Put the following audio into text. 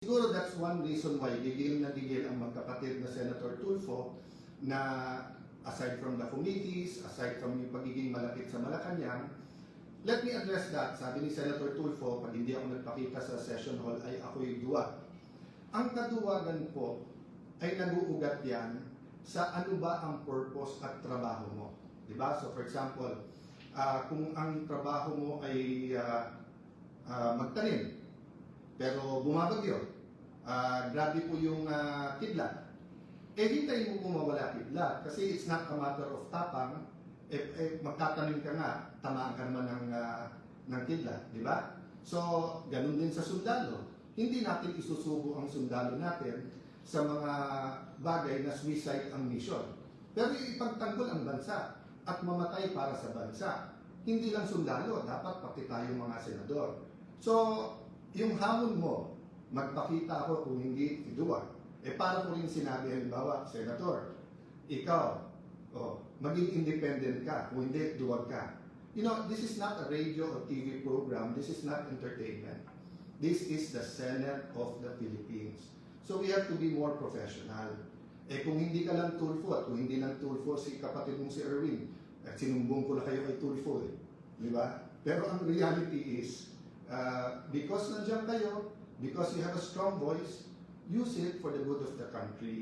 Siguro that's one reason why gigil na gigil ang magkapatid na Senator Tulfo na aside from the committees, aside from yung pagiging malapit sa Malacanang, let me address that. Sabi ni Senator Tulfo, pag hindi ako nagpakita sa session hall ay ako'y duwag. Ang kaduwagan po ay nag-uugat yan sa ano ba ang purpose at trabaho mo. Diba? So for example, kung ang trabaho mo ay magtanim, pero bumabagyo, grabe po yung kidlat. Hintayin mo kung mawala kidlat kasi it's not a matter of tapang. Magtatanim ka nga, tamaan ka naman ng kidlat, di ba? So, ganun din sa sundalo. Hindi natin isusubo ang sundalo natin sa mga bagay na suicide ang mission. Pero ipagtanggol ang bansa at mamatay para sa bansa. Hindi lang sundalo, dapat pati tayo mga senador. So, yung hamon mo, magpakita ako kung hindi iduwag. Para ko rin sinabi, halimbawa, Senator, ikaw, maging independent ka, kung hindi, duwag ka. You know, this is not a radio or TV program, this is not entertainment. This is the Senate of the Philippines. So we have to be more professional. Kung hindi ka lang Tulfo at kung hindi lang Tulfo si kapatid mong si Erwin, sinumbong ko na kayo kay Tulfo di ba? Pero ang reality is, because nandiyan kayo, because you have a strong voice, use it for the good of the country.